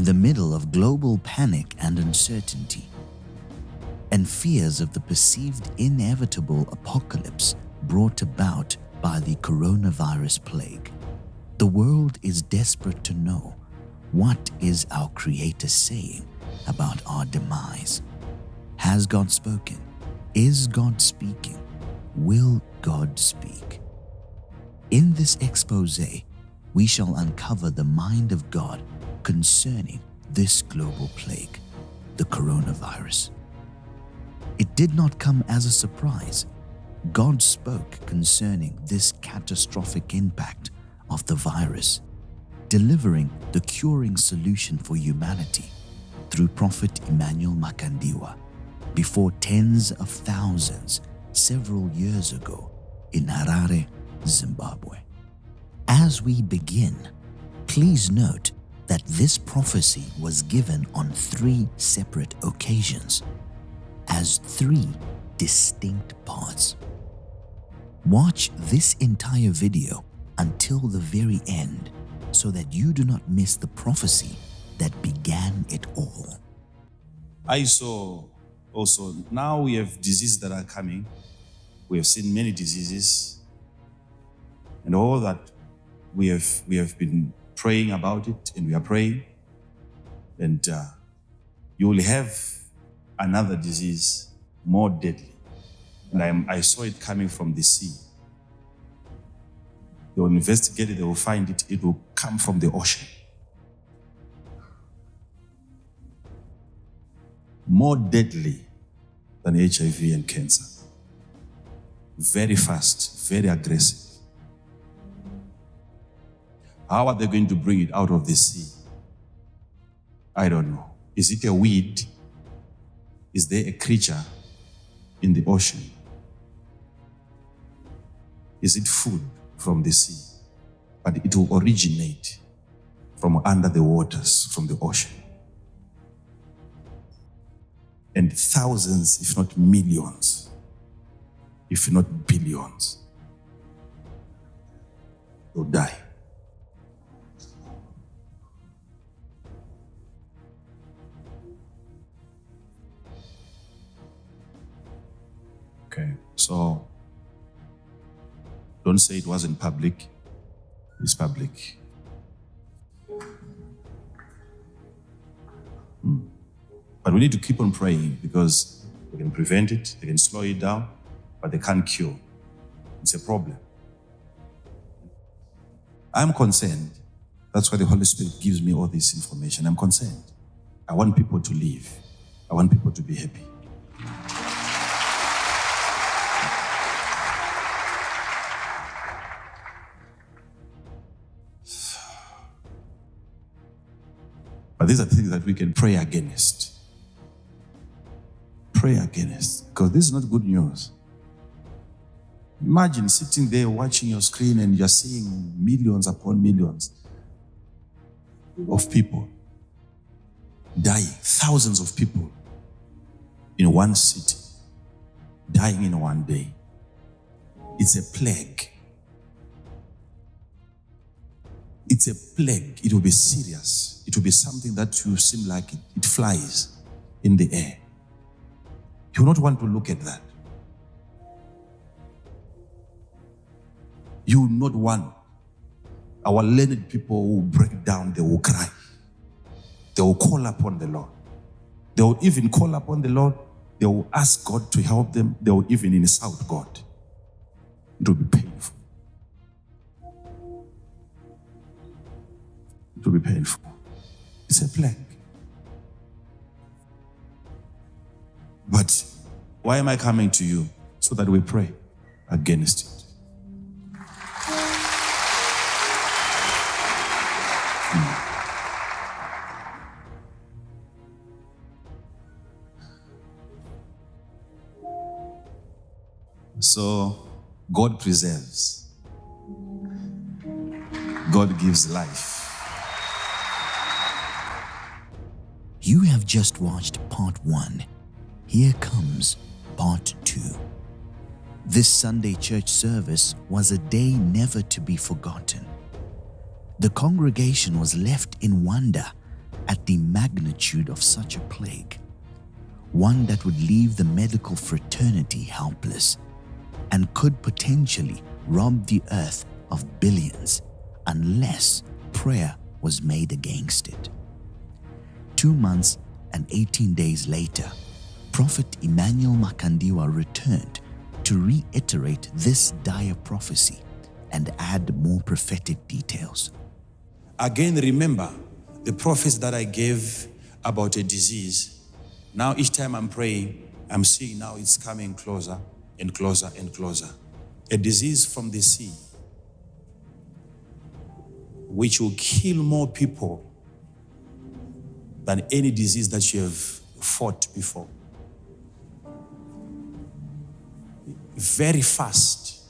In the middle of global panic and uncertainty, and fears of the perceived inevitable apocalypse brought about by the coronavirus plague, the world is desperate to know, what is our Creator saying about our demise? Has God spoken? Is God speaking? Will God speak? In this expose, we shall uncover the mind of God concerning this global plague, the coronavirus. It did not come as a surprise. God spoke concerning this catastrophic impact of the virus, delivering the curing solution for humanity through Prophet Emmanuel Makandiwa before tens of thousands several years ago in Harare, Zimbabwe. As we begin, please note that this prophecy was given on 3 separate occasions as 3 distinct parts. Watch this entire video until the very end so that you do not miss the prophecy that began it all. I saw also, now we have diseases that are coming. We have seen many diseases, and all that we have been praying about it, and we are praying, and you will have another disease more deadly, and I saw it coming from the sea. They will investigate it, they will find it, it will come from the ocean. More deadly than HIV and cancer. Very fast, very aggressive. How are they going to bring it out of the sea? I don't know. Is it a weed? Is there a creature in the ocean? Is it food from the sea? But it will originate from under the waters, from the ocean. And thousands, if not millions, if not billions, will die. Okay, so don't say it wasn't public. It's public. But we need to keep on praying because they can prevent it, they can slow it down, but they can't cure. It's a problem. I'm concerned. That's why the Holy Spirit gives me all this information. I'm concerned. I want people to live. I want people to be happy. But these are things that we can pray against. Pray against, because this is not good news. Imagine sitting there watching your screen and you're seeing millions upon millions of people dying, thousands of people in one city, dying in one day. It's a plague. It's a plague. It will be serious. It will be something that you seem like it flies in the air. You will not want to look at that. You will not want. Our learned people will break down, they will cry. They will call upon the Lord. They will even call upon the Lord. They will ask God to help them. They will even insult God. It will be painful. It will be painful. It's a plague. But why am I coming to you? So that we pray against it. So, God preserves. God gives life. You have just watched part 1. Here comes part 2. This Sunday church service was a day never to be forgotten. The congregation was left in wonder at the magnitude of such a plague, one that would leave the medical fraternity helpless and could potentially rob the earth of billions unless prayer was made against it. 2 months and 18 days later, Prophet Emmanuel Makandiwa returned to reiterate this dire prophecy and add more prophetic details. Again, remember the prophecy that I gave about a disease. Now each time I'm praying, I'm seeing now it's coming closer and closer and closer. A disease from the sea, which will kill more people than any disease that you have fought before. Very fast.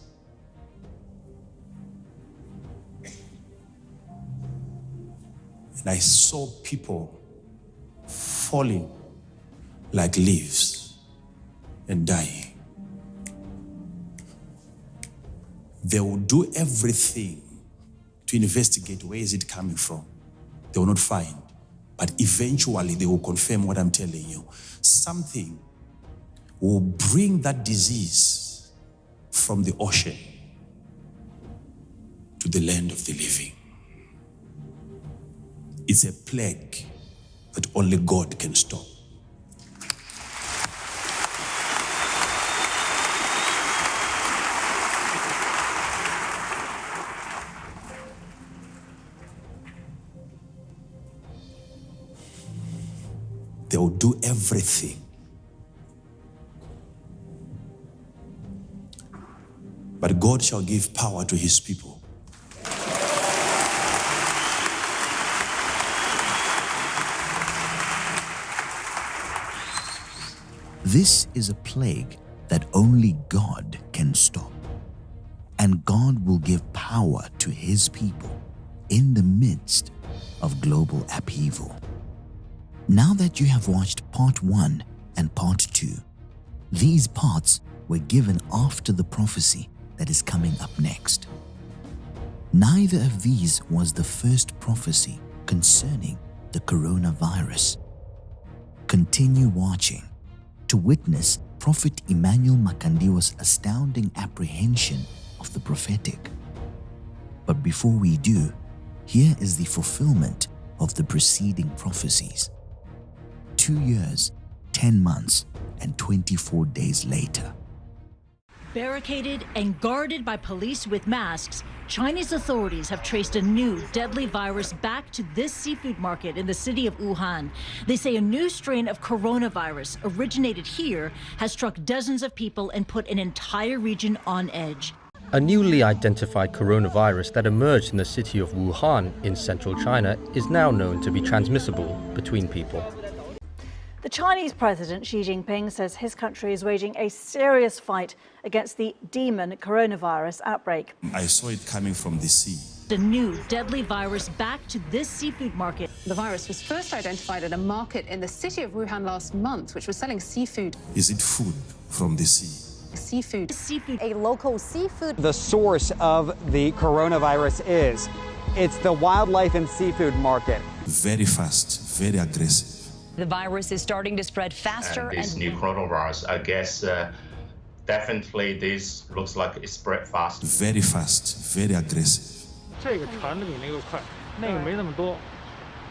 And I saw people falling like leaves and dying. They will do everything to investigate where is it coming from. They will not find. But eventually they will confirm what I'm telling you. Something will bring that disease from the ocean to the land of the living. It's a plague that only God can stop. They will do everything. But God shall give power to his people. This is a plague that only God can stop. And God will give power to his people in the midst of global upheaval. Now that you have watched part 1 and part 2, these parts were given after the prophecy that is coming up next. Neither of these was the first prophecy concerning the coronavirus. Continue watching to witness Prophet Emmanuel Makandiwa's astounding apprehension of the prophetic. But before we do, here is the fulfillment of the preceding prophecies. 2 years, 10 months, and 24 days later. Barricaded and guarded by police with masks, Chinese authorities have traced a new deadly virus back to this seafood market in the city of Wuhan. They say a new strain of coronavirus originated here has struck dozens of people and put an entire region on edge. A newly identified coronavirus that emerged in the city of Wuhan in central China is now known to be transmissible between people. The Chinese President Xi Jinping says his country is waging a serious fight against the demon coronavirus outbreak. I saw it coming from the sea. The new deadly virus back to this seafood market. The virus was first identified at a market in the city of Wuhan last month, which was selling seafood. Is it food from the sea? Seafood. A local seafood. The source of the coronavirus is. It's the wildlife and seafood market. Very fast, very aggressive. The virus is starting to spread faster. And this new coronavirus, I guess, definitely this looks like it spread fast. Very fast, very aggressive. 这个传的比那个快，那个没那么多，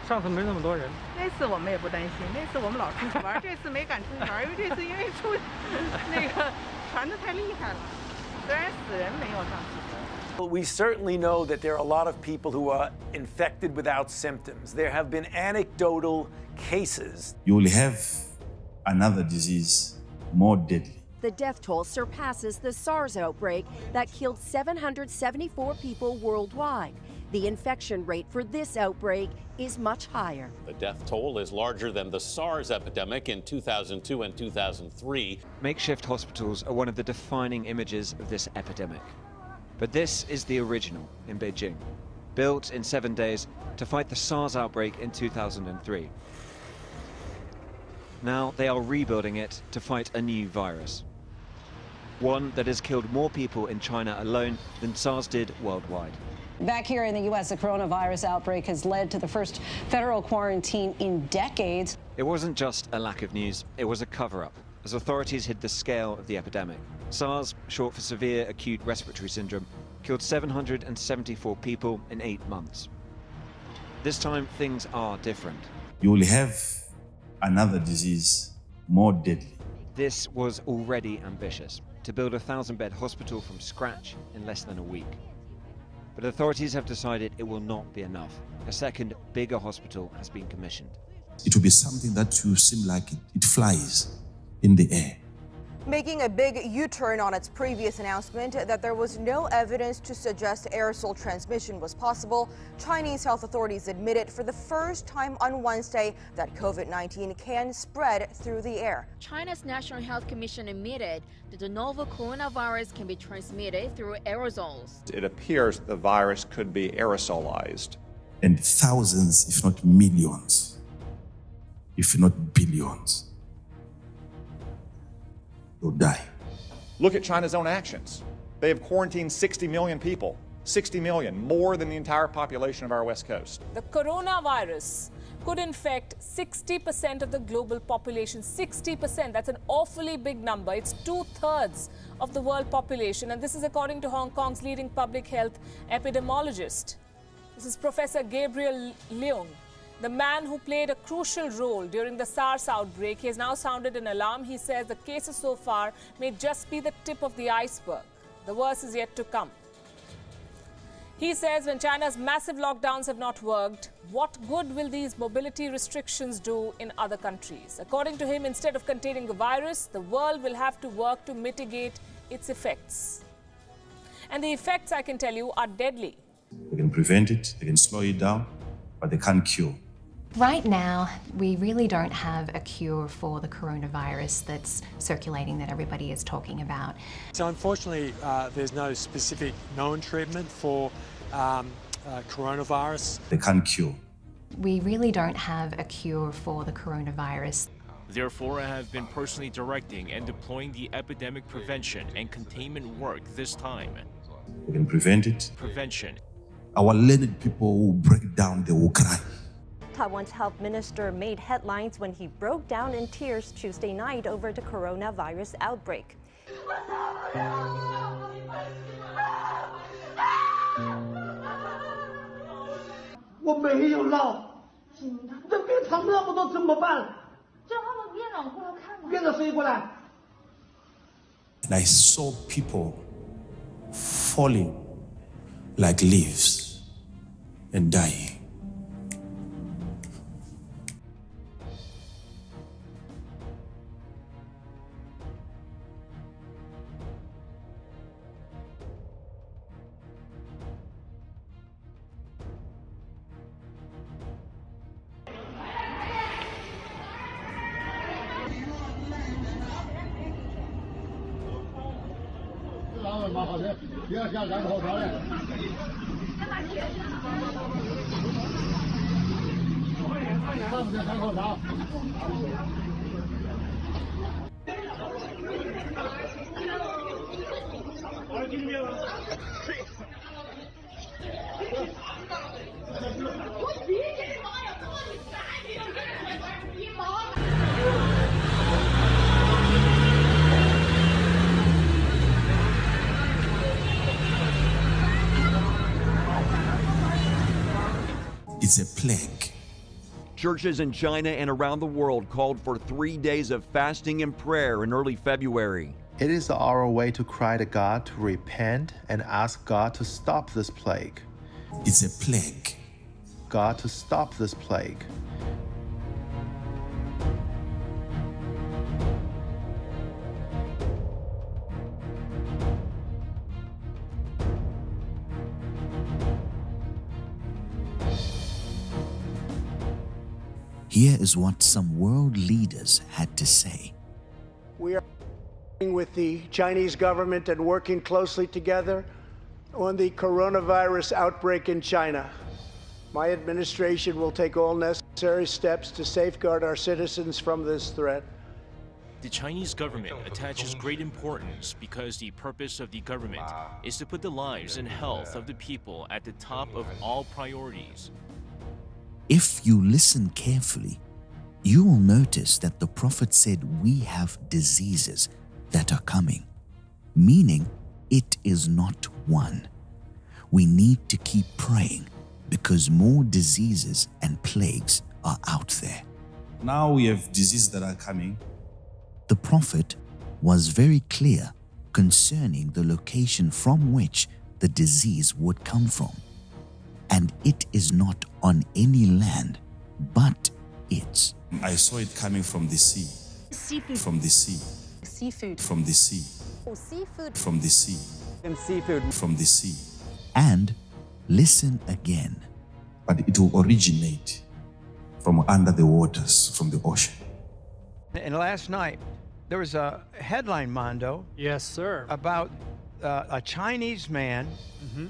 上次没那么多人。那次我们也不担心，那次我们老出去玩，这次没敢出去玩，因为这次因为那个传得太厉害了，虽然死人没有上次多。 We certainly know that there are a lot of people who are infected without symptoms. There have been anecdotal cases. You will have another disease more deadly. The death toll surpasses the SARS outbreak that killed 774 people worldwide. The infection rate for this outbreak is much higher. The death toll is larger than the SARS epidemic in 2002 and 2003. Makeshift hospitals are one of the defining images of this epidemic. But this is the original in Beijing, built in 7 days to fight the SARS outbreak in 2003. Now they are rebuilding it to fight a new virus, one that has killed more people in China alone than SARS did worldwide. Back here in the U.S., the coronavirus outbreak has led to the first federal quarantine in decades. It wasn't just a lack of news, it was a cover-up, as authorities hid the scale of the epidemic. SARS, short for severe acute respiratory syndrome, killed 774 people in 8 months. This time, things are different. You will have another disease more deadly. This was already ambitious, to build a 1,000-bed hospital from scratch in less than a week. But authorities have decided it will not be enough. A second, bigger hospital has been commissioned. It will be something that will seem like it flies in the air. Making a big U-turn on its previous announcement that there was no evidence to suggest aerosol transmission was possible, Chinese health authorities admitted for the first time on Wednesday that COVID-19 can spread through the air. China's National Health Commission admitted that the novel coronavirus can be transmitted through aerosols. It appears the virus could be aerosolized. And thousands, if not millions, if not billions, will die. Look at China's own actions. They have quarantined 60 million people. 60 million, more than the entire population of our West Coast. The coronavirus could infect 60% of the global population. 60%, that's an awfully big number. It's 2/3 of the world population. And this is according to Hong Kong's leading public health epidemiologist. This is Professor Gabriel Leung, the man who played a crucial role during the SARS outbreak. He has now sounded an alarm. He says the cases so far may just be the tip of the iceberg. The worst is yet to come. He says when China's massive lockdowns have not worked, what good will these mobility restrictions do in other countries? According to him, instead of containing the virus, the world will have to work to mitigate its effects. And the effects, I can tell you, are deadly. They can prevent it, they can slow it down, but they can't cure. Right now, we really don't have a cure for the coronavirus that's circulating that everybody is talking about. So unfortunately, there's no specific known treatment for coronavirus. They can't cure. We really don't have a cure for the coronavirus. Therefore, I have been personally directing and deploying the epidemic prevention and containment work this time. We can prevent it. Prevention. Our learned people will break down, they will cry. Taiwan's health minister made headlines when he broke down in tears Tuesday night over the coronavirus outbreak. And I saw people falling like leaves and dying. It's a plague. Churches in China and around the world called for 3 days of fasting and prayer in early February. It is our way to cry to God to repent and ask God to stop this plague. It's a plague. God to stop this plague. Here is what some world leaders had to say. We are working with the Chinese government and working closely together on the coronavirus outbreak in China. My administration will take all necessary steps to safeguard our citizens from this threat. The Chinese government attaches great importance because the purpose of the government is to put the lives and health of the people at the top of all priorities. If you listen carefully, you will notice that the prophet said we have diseases that are coming, meaning it is not one. We need to keep praying because more diseases and plagues are out there. Now we have diseases that are coming. The prophet was very clear concerning the location from which the disease would come from. And it is not on any land, but it's. I saw it coming from the sea. Seafood. From the sea. Seafood. From the sea. Oh, seafood. From the sea. And seafood. From the sea. And listen again. But it will originate from under the waters, from the ocean. And last night, there was a headline, Mondo. Yes, sir. About a Chinese man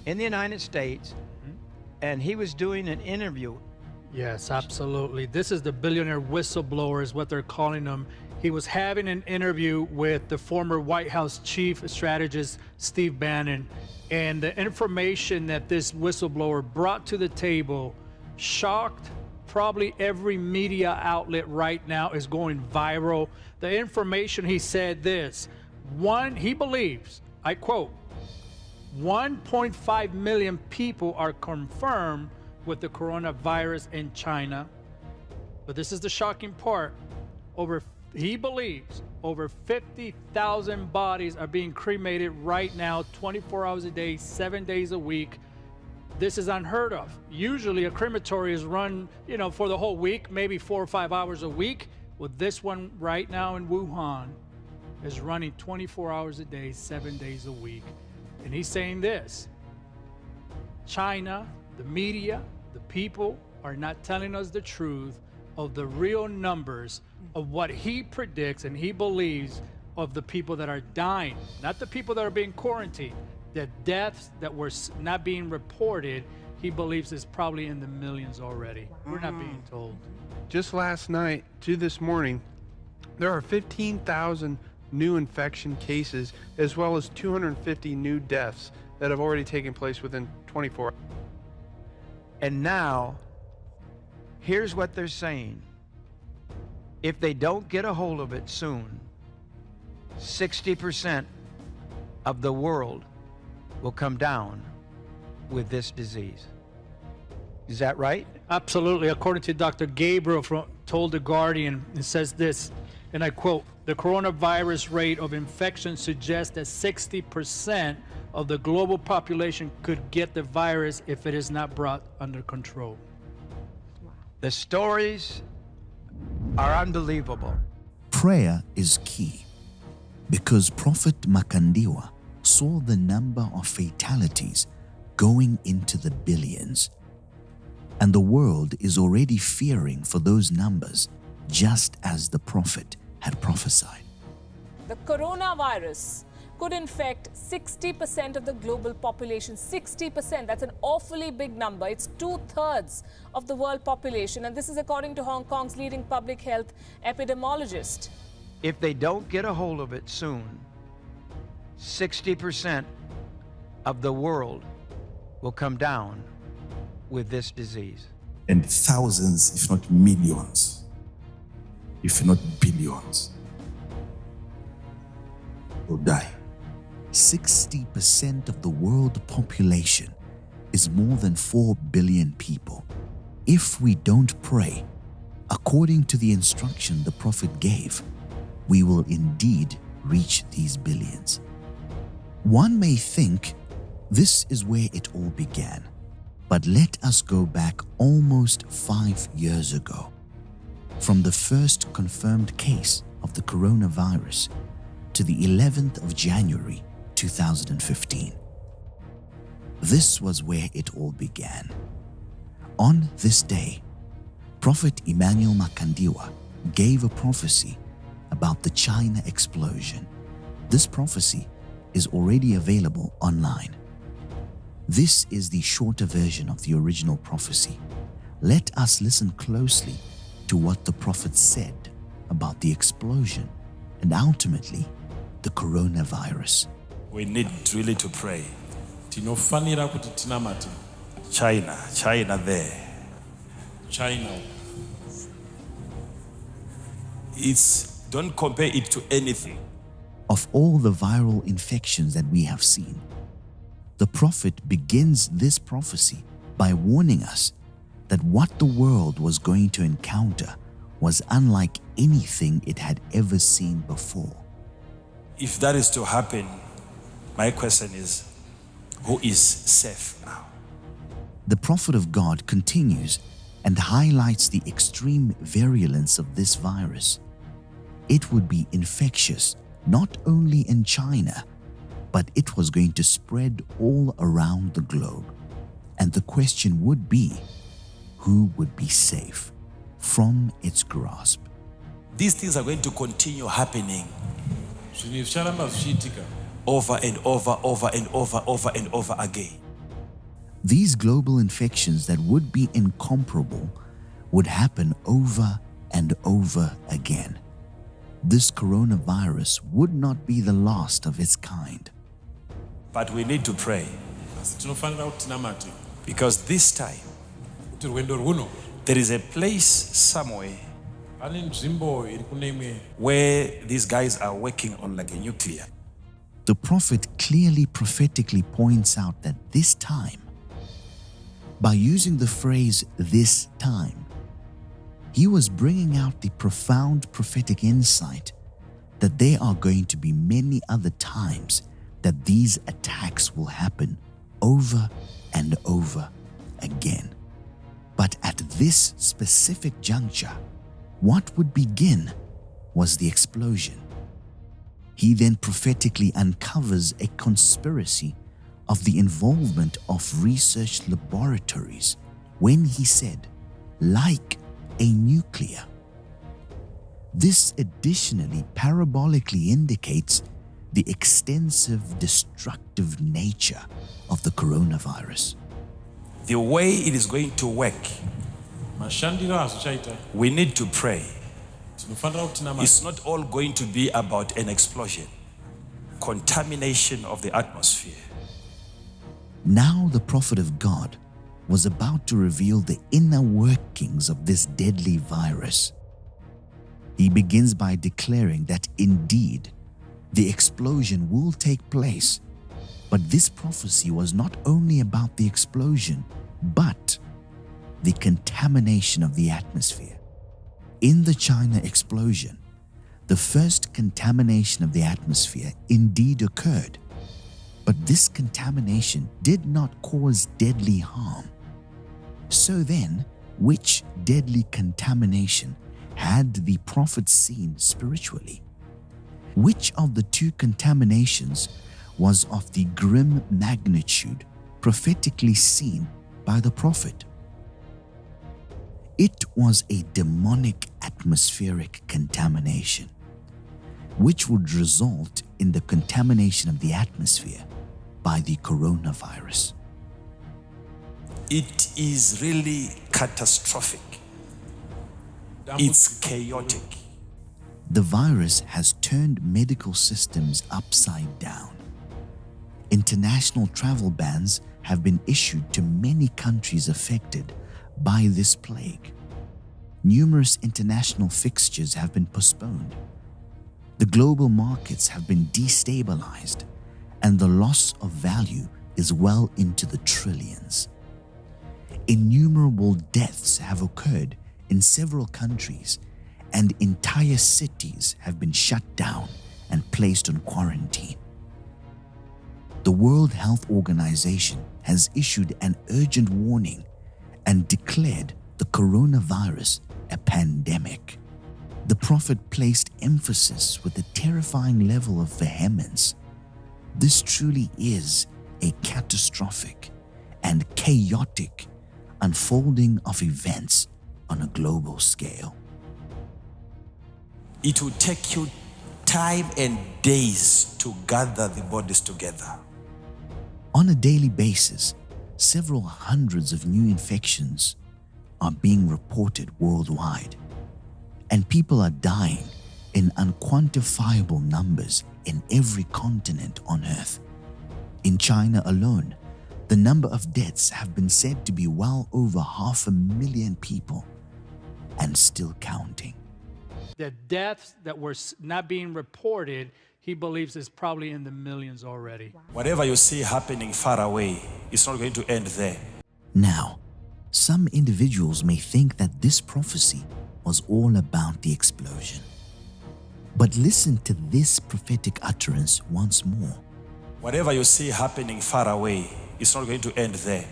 in the United States, and he was doing an interview. Yes, absolutely. This is the billionaire whistleblower is what they're calling him. He was having an interview with the former White House chief strategist, Steve Bannon. And the information that this whistleblower brought to the table shocked probably every media outlet right now, is going viral. The information, he said this, he believes, I quote, 1.5 million people are confirmed with the coronavirus in China. But this is the shocking part. He believes over 50,000 bodies are being cremated right now, 24 hours a day, 7 days a week. This is unheard of. Usually a crematory is run, for the whole week, maybe 4 or 5 hours a week. Well, this one right now in Wuhan is running 24 hours a day, 7 days a week. And he's saying this: China, the media, the people are not telling us the truth of the real numbers of what he predicts and he believes of the people that are dying, not the people that are being quarantined. The deaths that were not being reported, he believes is probably in the millions already. We're not being told. Just last night to this morning, there are 15,000 new infection cases, as well as 250 new deaths that have already taken place within 24 hours. And now, here's what they're saying. If they don't get a hold of it soon, 60% of the world will come down with this disease. Is that right? Absolutely. According to Dr. Gabriel told The Guardian, it says this, and I quote, the coronavirus rate of infection suggests that 60% of the global population could get the virus if it is not brought under control. The stories are unbelievable. Prayer is key because Prophet Makandiwa saw the number of fatalities going into the billions. And the world is already fearing for those numbers, just as the prophet had prophesied. The coronavirus could infect 60% of the global population. 60%, that's an awfully big number. It's 2/3 of the world population. And this is according to Hong Kong's leading public health epidemiologist. If they don't get a hold of it soon, 60% of the world will come down with this disease. And thousands, if not millions, if not billions, will die. 60% of the world population is more than 4 billion people. If we don't pray, according to the instruction the prophet gave, we will indeed reach these billions. One may think this is where it all began, but let us go back almost 5 years ago, from the first confirmed case of the coronavirus to the 11th of January 2015. This was where it all began. On this day, Prophet Emmanuel Makandiwa gave a prophecy about the China explosion. This prophecy is already available online. This is the shorter version of the original prophecy. Let us listen closely to what the prophet said about the explosion and ultimately the coronavirus. We need really to pray. Tinofanira kuti tinamate. China there. China. Don't compare it to anything. Of all the viral infections that we have seen, the prophet begins this prophecy by warning us that what the world was going to encounter was unlike anything it had ever seen before. If that is to happen, my question is, who is safe now? The prophet of God continues and highlights the extreme virulence of this virus. It would be infectious not only in China, but it was going to spread all around the globe. And the question would be, who would be safe from its grasp? These things are going to continue happening over and over again. These global infections that would be incomparable would happen over and over again. This coronavirus would not be the last of its kind. But we need to pray. Because this time, there is a place somewhere where these guys are working on like a nuclear. The prophet clearly prophetically points out that this time, by using the phrase "this time," he was bringing out the profound prophetic insight that there are going to be many other times that these attacks will happen over and over again. But at this specific juncture, what would begin was the explosion. He then prophetically uncovers a conspiracy of the involvement of research laboratories when he said, like a nuclear. This additionally parabolically indicates the extensive destructive nature of the coronavirus. The way it is going to work, we need to pray. It's not all going to be about an explosion, contamination of the atmosphere. Now the prophet of God was about to reveal the inner workings of this deadly virus. He begins by declaring that indeed the explosion will take place, but this prophecy was not only about the explosion, but the contamination of the atmosphere. In the China explosion, the first contamination of the atmosphere indeed occurred, but this contamination did not cause deadly harm. So then, which deadly contamination had the prophet seen spiritually? Which of the two contaminations was of the grim magnitude prophetically seen by the prophet? It was a demonic atmospheric contamination, which would result in the contamination of the atmosphere by the coronavirus. It is really catastrophic. It's chaotic. The virus has turned medical systems upside down. International travel bans have been issued to many countries affected by this plague. Numerous international fixtures have been postponed. The global markets have been destabilized, and the loss of value is well into the trillions. Innumerable deaths have occurred in several countries, and entire cities have been shut down and placed on quarantine. The World Health Organization has issued an urgent warning and declared the coronavirus a pandemic. The prophet placed emphasis with a terrifying level of vehemence. This truly is a catastrophic and chaotic unfolding of events on a global scale. It will take you time and days to gather the bodies together. On a daily basis, several hundreds of new infections are being reported worldwide, and people are dying in unquantifiable numbers in every continent on earth. In China alone, the number of deaths have been said to be well over 500,000 people, and still counting. The deaths that were not being reported, he believes is probably in the millions already. Whatever you see happening far away, it's not going to end there. Now, some individuals may think that this prophecy was all about the explosion. But listen to this prophetic utterance once more. Whatever you see happening far away, it's not going to end there.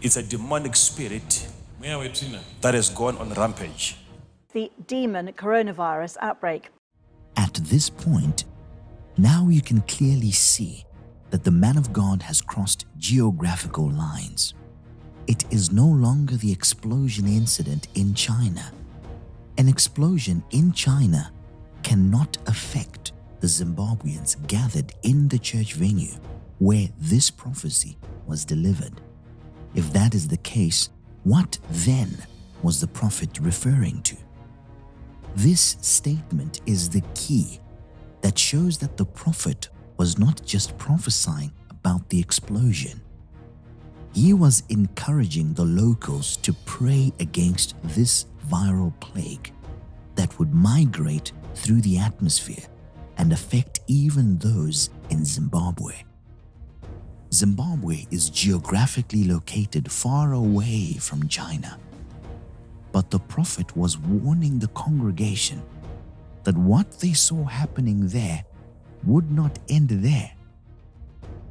It's a demonic spirit that has gone on rampage. The demon coronavirus outbreak. At this point, now you can clearly see that the man of God has crossed geographical lines. It is no longer the explosion incident in China. An explosion in China cannot affect the Zimbabweans gathered in the church venue where this prophecy was delivered. If that is the case, what then was the prophet referring to? This statement is the key that shows that the prophet was not just prophesying about the explosion. He was encouraging the locals to pray against this viral plague that would migrate through the atmosphere and affect even those in Zimbabwe. Zimbabwe is geographically located far away from China. But the prophet was warning the congregation that what they saw happening there would not end there.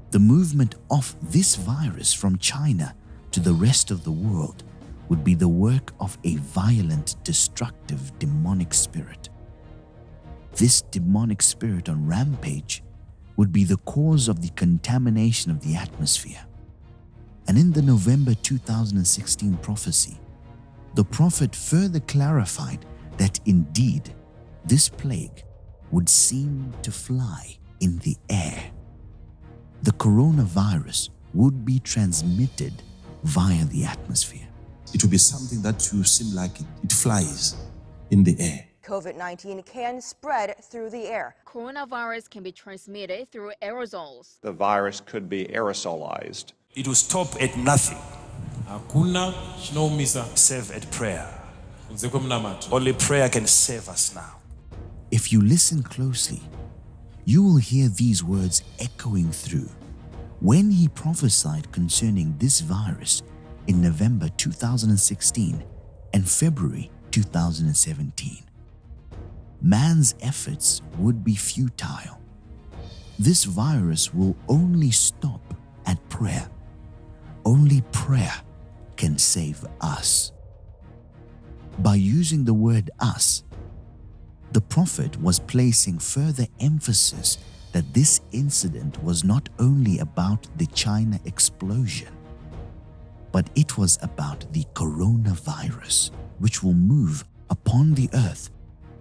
The movement of this virus from China to the rest of the world would be the work of a violent, destructive, demonic spirit. This demonic spirit on rampage would be the cause of the contamination of the atmosphere. And in the November 2016 prophecy, the prophet further clarified that indeed this plague would seem to fly in the air. The coronavirus would be transmitted via the atmosphere. It will be something that will seem like it flies in the air. COVID-19 can spread through the air. Coronavirus can be transmitted through aerosols. The virus could be aerosolized. It will stop at nothing. Save at prayer. Only prayer can save us now. If you listen closely, you will hear these words echoing through when he prophesied concerning this virus in November 2016 and February 2017. Man's efforts would be futile. This virus will only stop at prayer. Only prayer can save us. By using the word us, the prophet was placing further emphasis that this incident was not only about the China explosion, but it was about the coronavirus, which will move upon the earth,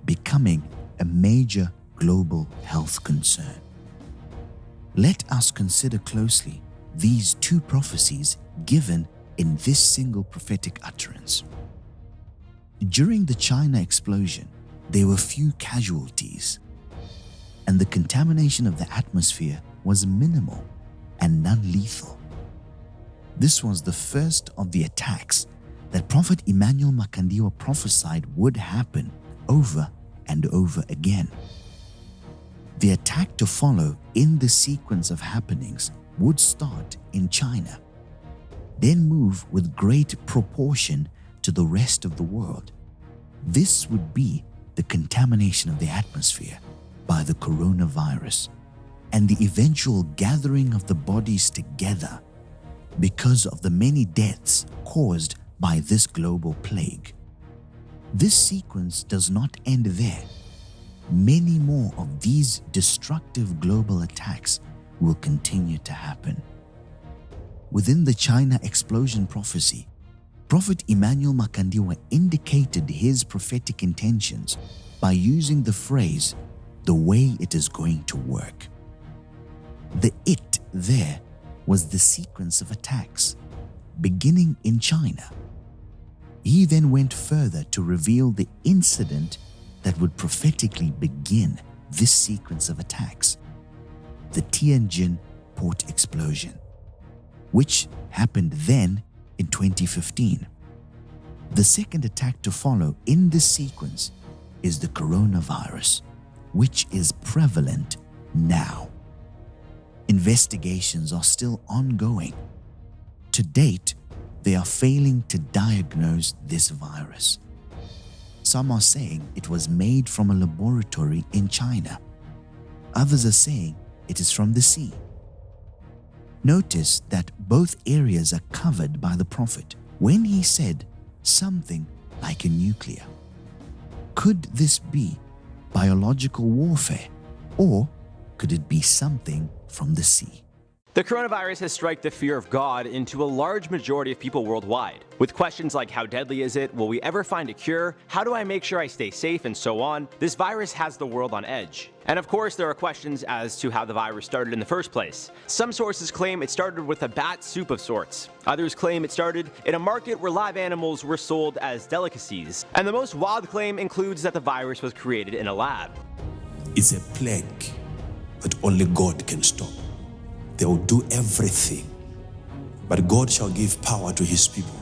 becoming a major global health concern. Let us consider closely these two prophecies given in this single prophetic utterance. During the China explosion, there were few casualties, and the contamination of the atmosphere was minimal and non-lethal. This was the first of the attacks that Prophet Emmanuel Makandiwa prophesied would happen over and over again. The attack to follow in the sequence of happenings would start in China, then move with great proportion to the rest of the world. This would be the contamination of the atmosphere by the coronavirus and the eventual gathering of the bodies together because of the many deaths caused by this global plague. This sequence does not end there. Many more of these destructive global attacks will continue to happen. Within the China explosion prophecy, Prophet Emmanuel Makandiwa indicated his prophetic intentions by using the phrase, "the way it is going to work." The "it" there was the sequence of attacks, beginning in China. He then went further to reveal the incident that would prophetically begin this sequence of attacks, the Tianjin port explosion, which happened then in 2015. The second attack to follow in this sequence is the coronavirus, which is prevalent now. Investigations are still ongoing. To date, they are failing to diagnose this virus. Some are saying it was made from a laboratory in China. Others are saying it is from the sea. Notice that both areas are covered by the prophet when he said something like a nuclear. Could this be biological warfare, or could it be something from the sea? The coronavirus has struck the fear of God into a large majority of people worldwide. With questions like how deadly is it, will we ever find a cure, how do I make sure I stay safe, and so on, this virus has the world on edge. And of course, there are questions as to how the virus started in the first place. Some sources claim it started with a bat soup of sorts. Others claim it started in a market where live animals were sold as delicacies. And the most wild claim includes that the virus was created in a lab. It's a plague that only God can stop. They will do everything, but God shall give power to his people.